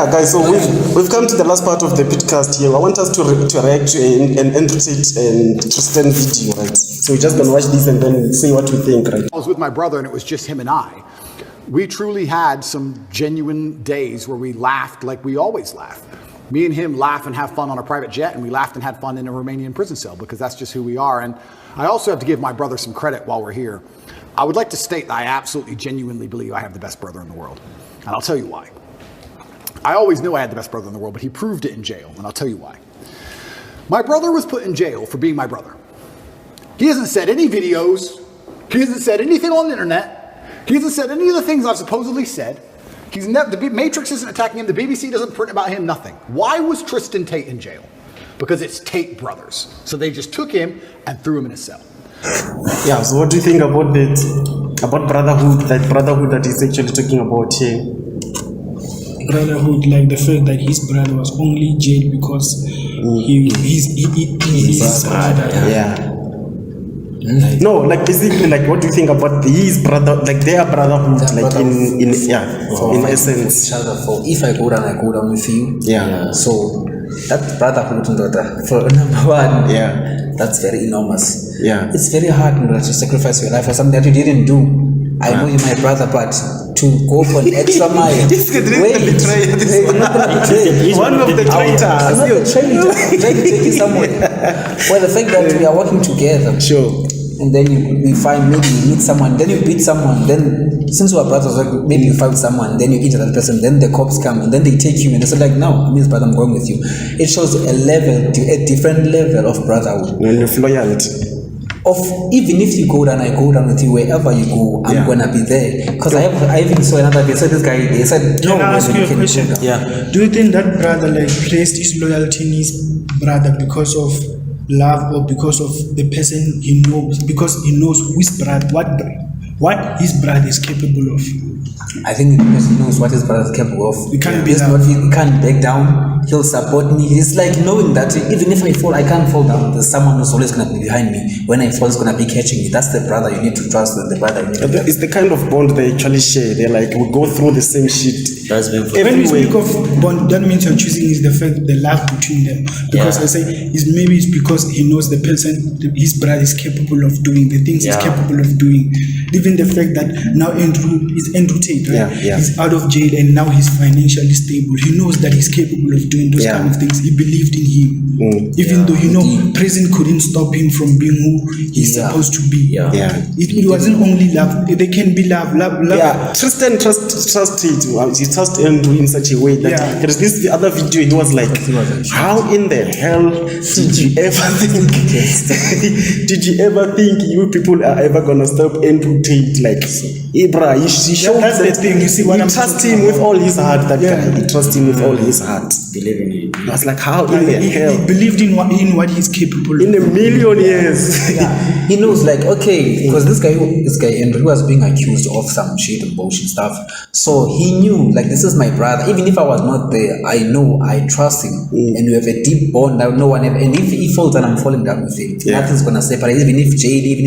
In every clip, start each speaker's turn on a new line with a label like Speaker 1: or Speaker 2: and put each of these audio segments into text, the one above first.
Speaker 1: Yeah, guys, so we've come to the last part of the podcast here. I want us to react to an Andrew Tate and Tristan video, right? So we're just going to watch this and then say what we think, right?
Speaker 2: I was with my brother and it was just him and I. We truly had some genuine days where we laughed like we always laugh. Me and him laugh and have fun on a private jet, and we laughed and had fun in a Romanian prison cell because that's just who we are. And I also have to give my brother some credit while we're here. I would like to state that I absolutely, genuinely believe I have the best brother in the world. And I'll tell you why. I always knew I had the best brother in the world, but he proved it in jail, and I'll tell you why. My brother was put in jail for being my brother. He hasn't said any videos. He hasn't said anything on the internet. He hasn't said any of the things I've supposedly said. He's never, the Matrix isn't attacking him. The BBC doesn't print about him, nothing. Why was Tristan Tate in jail? Because it's Tate brothers. So they just took him and threw him in a cell.
Speaker 1: Yeah, so what do you think about that? About brotherhood, that brotherhood that he's actually talking about here?
Speaker 3: Brotherhood, like the fact that his brother was only jailed because he's brother.
Speaker 1: Yeah. No, like basically, like what do you think about his brother, like their brotherhood, like in essence?
Speaker 4: Each other. For if I go down with you.
Speaker 1: Yeah.
Speaker 4: So that brotherhood, for number one, that's very enormous.
Speaker 1: Yeah.
Speaker 4: It's very hard to sacrifice your life for something that you didn't do. I know you're my brother, but to go for an extra mile.
Speaker 1: One of the traitors.
Speaker 4: I'm not a traitor. I'm trying to take you somewhere. Well, the fact that we are working together.
Speaker 1: Sure.
Speaker 4: And then we find, maybe you meet someone, then you beat someone, then since we are brothers, maybe you fight someone, then you injure that person, then the cops come and then they take you and they say like, no, means brother, I'm going with you. It shows a different level of brotherhood.
Speaker 1: And of loyalty.
Speaker 4: Of even if you go down, I go down with you wherever you go, I'm gonna be there. Because I even saw another video. So this guy, he said,
Speaker 3: can I ask you a question?
Speaker 4: Yeah.
Speaker 3: Do you think that brother placed his loyalty in his brother because of love or because of the person he knows? Because he knows who his brother, what his brother is capable of.
Speaker 4: I think the person knows what his brother is capable of.
Speaker 3: He can't
Speaker 4: he can't back down. He'll support me. It's like knowing that even if I fall, I can't fall down. There's someone who's always gonna be behind me. When I fall, is gonna be catching me. That's the brother you need to trust. The brother you need to trust.
Speaker 1: It's the kind of bond they actually share. They're like, we go through the same shit.
Speaker 4: That's been
Speaker 3: when we speak of bond, that means you're choosing is the fact, the love between them. Because I say maybe it's because he knows the person, his brother is capable of doing the things he's capable of doing. Even the fact that now Andrew Tate, right? He's out of jail and now he's financially stable. He knows that he's capable of doing those kind of things. He believed in him. Even though, prison couldn't stop him from being who he's supposed to be. It wasn't only love. There can be love.
Speaker 1: Yeah, Tristan trusted. He trusted Andrew in such a way that there's this other video. He was like, how in the hell did you ever think? Did you ever think you people are ever gonna stop Andrew Tate? Like, Ibra, he showed
Speaker 3: that's the thing. You see what I'm
Speaker 1: trust him with all his heart. That guy, he trusts him with all his heart.
Speaker 4: Believe in him.
Speaker 1: I was like, how in the hell?
Speaker 3: He believed in what he's capable of.
Speaker 1: In a million years.
Speaker 4: He knows, like, okay, because this guy Andrew, he was being accused of some shit and bullshit stuff. So he knew, like, this is my brother. Even if I was not there, I know, I trust him, and we have a deep bond that no one ever. And if he falls down, I'm falling down with him. Nothing's gonna separate. Even if jail, even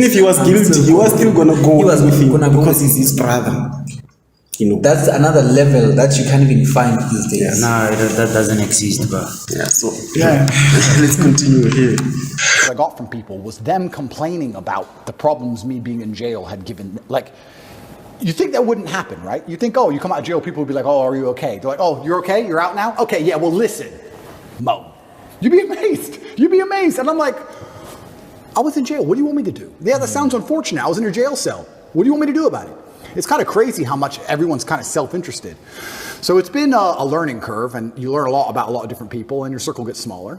Speaker 4: if
Speaker 1: he was guilty, he was still gonna go with him because he's his brother.
Speaker 4: That's another level that you can't even find these days.
Speaker 5: No, that doesn't exist, bro.
Speaker 1: Let's continue here.
Speaker 2: What I got from people was them complaining about the problems me being in jail had given. Like, you think that wouldn't happen, right? You think, oh, you come out of jail, people would be like, oh, are you okay? They're like, oh, you're okay? You're out now? Okay, yeah, well, listen, Mo. You'd be amazed. You'd be amazed. And I'm like, I was in jail. What do you want me to do? Yeah, that sounds unfortunate. I was in your jail cell. What do you want me to do about it? It's kind of crazy how much everyone's kind of self-interested. So it's been a learning curve, and you learn a lot about a lot of different people, and your circle gets smaller.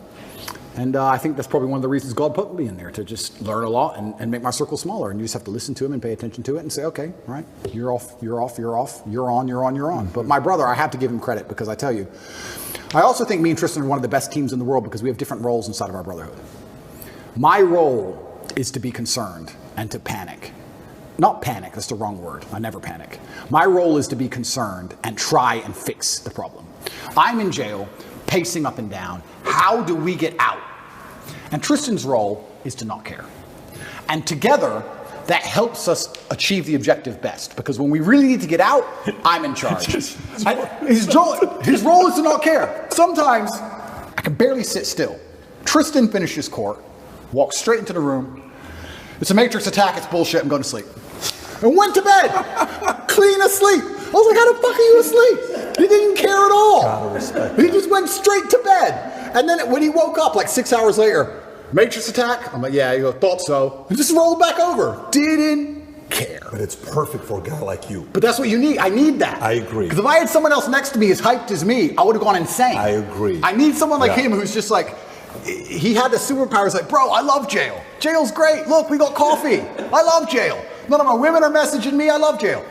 Speaker 2: And I think that's probably one of the reasons God put me in there, to just learn a lot and make my circle smaller. And you just have to listen to him and pay attention to it and say, okay, right, you're off, you're off, you're off, you're on, you're on, you're on. But my brother, I have to give him credit, because I tell you, I also think me and Tristan are one of the best teams in the world because we have different roles inside of our brotherhood. My role is to be concerned and to panic. Not panic, that's the wrong word. I never panic. My role is to be concerned and try and fix the problem. I'm in jail, pacing up and down. How do we get out? And Tristan's role is to not care. And together, that helps us achieve the objective best. Because when we really need to get out, I'm in charge. His role is to not care. Sometimes I can barely sit still. Tristan finishes court, walks straight into the room. It's a matrix attack, it's bullshit, I'm going to sleep. And went to bed, clean asleep. I was like, how the fuck are you asleep? He didn't care at all. He just went straight to bed. And then when he woke up like 6 hours later, matrix attack? I'm like, yeah, you thought so. He just rolled back over. Didn't care.
Speaker 6: But it's perfect for a guy like you.
Speaker 2: But that's what you need. I need that.
Speaker 6: I agree.
Speaker 2: Because if I had someone else next to me as hyped as me, I would have gone insane.
Speaker 6: I agree.
Speaker 2: I need someone like him who's just like, he had the superpowers like, bro, I love jail. Jail's great. Look, we got coffee. I love jail. None of my women are messaging me. I love jail.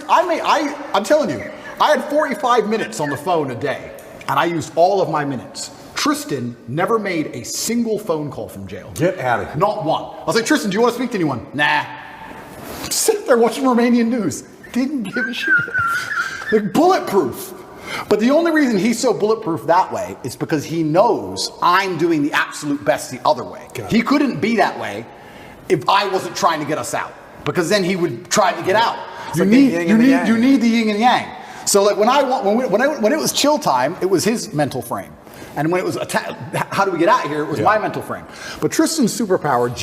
Speaker 2: I'm telling you, I had 45 minutes on the phone a day, and I used all of my minutes. Tristan never made a single phone call from jail.
Speaker 6: Get out of here.
Speaker 2: Not one. I was like, Tristan, do you want to speak to anyone? Nah. Sit there watching Romanian news. Didn't give a shit. Like bulletproof. But the only reason he's so bulletproof that way is because he knows I'm doing the absolute best the other way. He couldn't be that way if I wasn't trying to get us out, because then he would try to get out. You need the yin and yang. So like when it was chill time, it was his mental frame. And when it was how do we get out of here, it was my mental frame. But Tristan's superpower is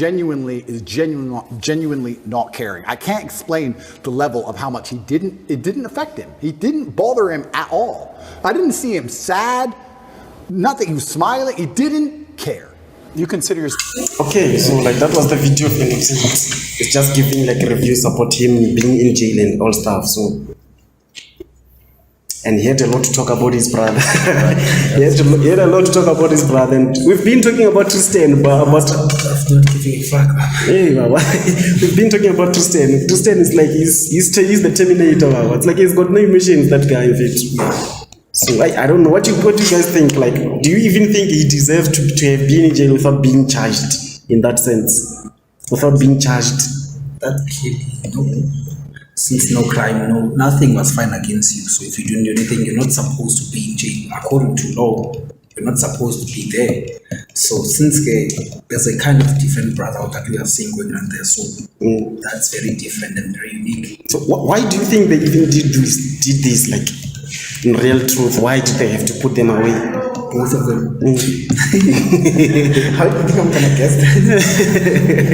Speaker 2: genuinely not caring. I can't explain the level of how much it didn't affect him. He didn't bother him at all. I didn't see him sad, nothing. He was smiling. He didn't care. You consider yourself.
Speaker 1: Okay, so like that was the video of him. It's just giving like reviews about him being in jail and all stuff. So. And he had a lot to talk about his brother. he had a lot to talk about his brother. And we've been talking about Tristan, but
Speaker 3: I'm not giving a fuck.
Speaker 1: Hey, we've been talking about Tristan. Tristan is like he's the Terminator. It's like he's got no emotions. That guy of it. So I don't know what do you guys think? Like, do you even think he deserves to have been in jail without being charged in that sense? Without being charged?
Speaker 4: That kid, no. Since no crime, nothing was fine against you. So if you don't do anything, you're not supposed to be in jail. According to law, you're not supposed to be there. So since there's a kind of different brotherhood that we are seeing going on there, so that's very different and very unique.
Speaker 1: So why do you think they even did this? Like in real truth, why did they have to put them away?
Speaker 4: Both of them. How do you think I'm gonna guess that?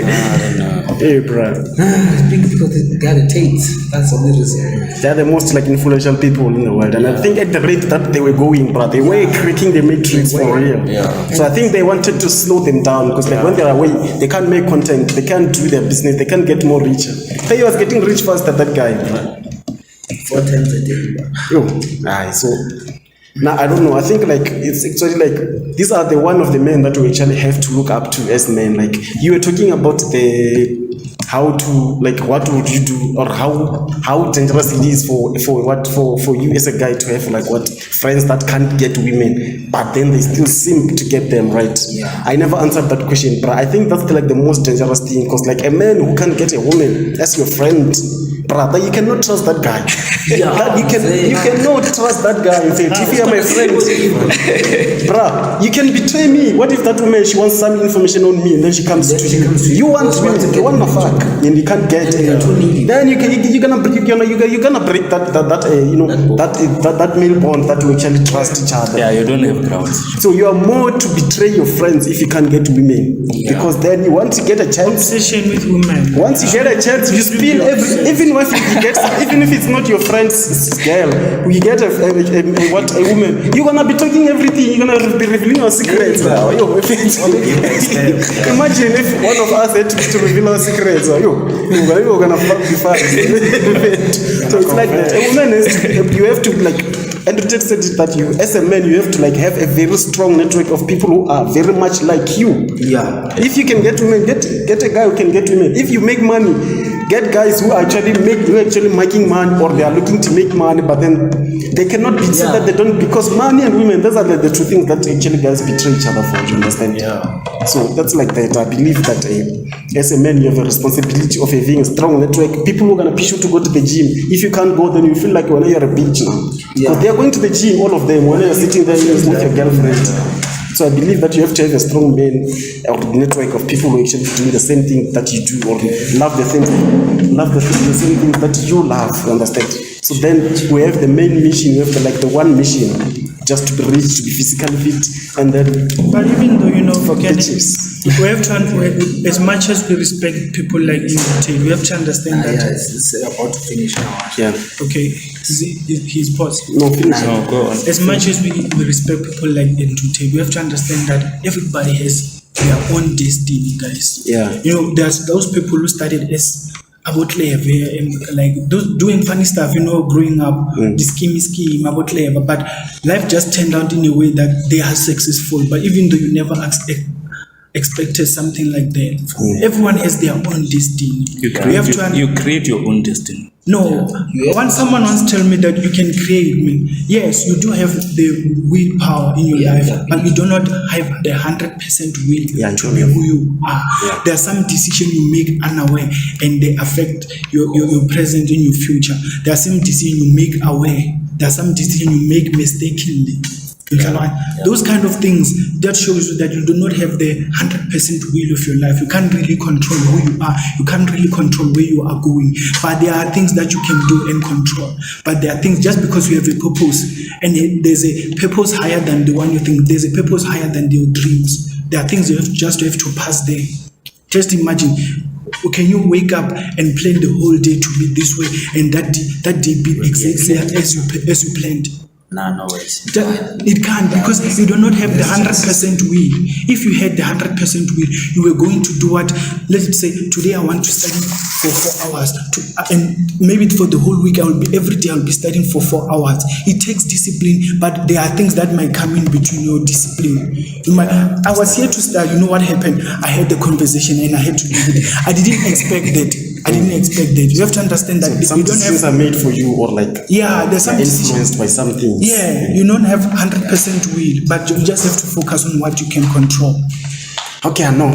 Speaker 1: I don't know. Hey, bro.
Speaker 4: I think because they are the Tate. That's the only reason.
Speaker 1: They are the most like influential people in the world, and I think at the rate that they were going, bro, they were cracking the matrix for real. Yeah. So I think they wanted to slow them down because like when they're away, they can't make content, they can't do their business, they can't get more richer. He was getting rich faster, that guy, bro.
Speaker 4: 4 times a day.
Speaker 1: Yo, so. Now I don't know. I think like it's actually like these are the one of the men that we actually have to look up to as men. Like you were talking about what would you do, or how dangerous it is for you as a guy to have like friends that can't get women, but then they still seem to get them, right?
Speaker 4: Yeah.
Speaker 1: I never answered that question, but I think that's like the most dangerous thing, because like a man who can't get a woman as your friend, brother, you cannot trust that guy.
Speaker 4: Yeah,
Speaker 1: you cannot trust that guy. If you are my friend, bruh, you can betray me. What if that woman, she wants some information on me and then she comes to you? You want to fuck and you can't get it. Then you're gonna break that male bond that we actually trust each other.
Speaker 5: Yeah, you don't have grounds.
Speaker 1: So you are more to betray your friends if you can't get women, because then you want to get a chance.
Speaker 3: Obsession with women.
Speaker 1: Once you get a chance, you spill even if it's not your friend's girl, you get a woman, you're gonna be talking everything, you're gonna be revealing your secrets. Imagine if one of us had to reveal our secrets. You're gonna be fast. So it's like that. A woman you have to like. And it said that you, as a man, you have to like have a very strong network of people who are very much like you.
Speaker 4: Yeah.
Speaker 1: If you can get women, get a guy who can get women. If you make money, get guys who actually making money, or they are looking to make money, but then they cannot be said that they don't, because money and women, those are the two things that actually guys betray each other for. You understand?
Speaker 4: Yeah.
Speaker 1: So that's like that. I believe that as a man, you have a responsibility of having a strong network. People who are gonna push you to go to the gym. If you can't go, then you feel like you're a bitch now. Yeah. They are going to the gym, all of them. When you're sitting there, you're with your girlfriend. So I believe that you have to have a strong man or network of people who are actually doing the same thing that you do, or love the same thing that you love. You understand? So then we have the main mission. We have the one mission, just to be rich, to be physically fit, and then.
Speaker 3: But even though
Speaker 1: forget chips.
Speaker 3: We have to, as much as we respect people like Tate, we have to understand that.
Speaker 4: Yeah, it's about to finish now.
Speaker 1: Yeah.
Speaker 3: Okay, he's paused.
Speaker 1: No, finish.
Speaker 5: No, go on.
Speaker 3: As much as we respect people like Tate, we have to understand that everybody has their own destiny, guys.
Speaker 1: Yeah.
Speaker 3: There's those people who started as about labor, like those doing funny stuff, growing up, the scheme about labor, but life just turned out in a way that they are successful. But even though you never expected something like that, everyone has their own destiny.
Speaker 5: You create your own destiny.
Speaker 3: No, once someone once tell me that you can create me, yes, you do have the willpower in your life, but you do not have the 100% will to be who you are. Yeah. There are some decisions you make unaware, and they affect your present and your future. There are some decisions you make aware. There are some decisions you make mistakenly. Those kind of things, that shows you that you do not have the 100% will of your life. You can't really control who you are. You can't really control where you are going. But there are things that you can do and control. But there are things, just because you have a purpose, and there's a purpose higher than the one you think, there's a purpose higher than your dreams. There are things you have to pass there. Just imagine, can you wake up and plan the whole day to be this way, and that day be exactly as you planned?
Speaker 5: No ways.
Speaker 3: It can't, because you do not have the 100% will. If you had the 100% will, you were going to do what? Let's say today I want to study for 4 hours, and maybe for the whole week every day I'll be studying for 4 hours. It takes discipline, but there are things that might come in between your discipline. I was here to start. You know what happened? I had the conversation and I had to leave it. I didn't expect that. You have to understand that
Speaker 1: some decisions are made for you, or
Speaker 3: there's some
Speaker 1: influenced by something.
Speaker 3: Yeah, you don't have 100% will, but you just have to focus on what you can control.
Speaker 1: Okay, I know.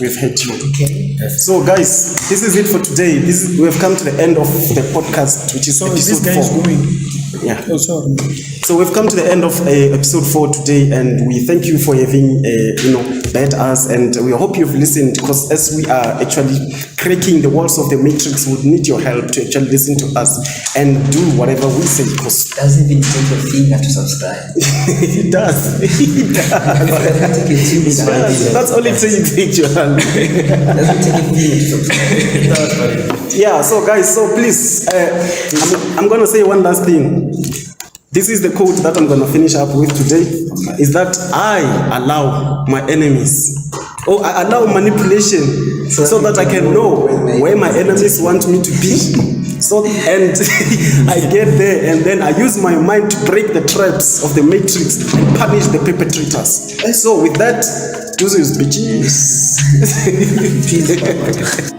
Speaker 1: We've had you.
Speaker 3: Okay.
Speaker 1: So, guys, this is it for today. We have come to the end of the podcast, which is episode 4.
Speaker 3: This guy is going.
Speaker 1: Yeah.
Speaker 3: Oh, sorry.
Speaker 1: So we've come to the end of episode 4 today, and we thank you for having bet us, and we hope you've listened, because as we are actually cracking the walls of the matrix, we need your help to actually listen to us and do whatever we say. Because
Speaker 4: it doesn't even take a finger to subscribe.
Speaker 1: It does. That's only taking picture.
Speaker 4: Doesn't take a finger to subscribe.
Speaker 1: Yeah. So guys, please, I'm gonna say one last thing. This is the quote that I'm going to finish up with today, is that I allow my enemies, or I allow manipulation so that I can know where my enemies want me to be. And I get there, and then I use my mind to break the traps of the matrix and punish the perpetrators. So with that, deuces, bitches.
Speaker 4: Peace.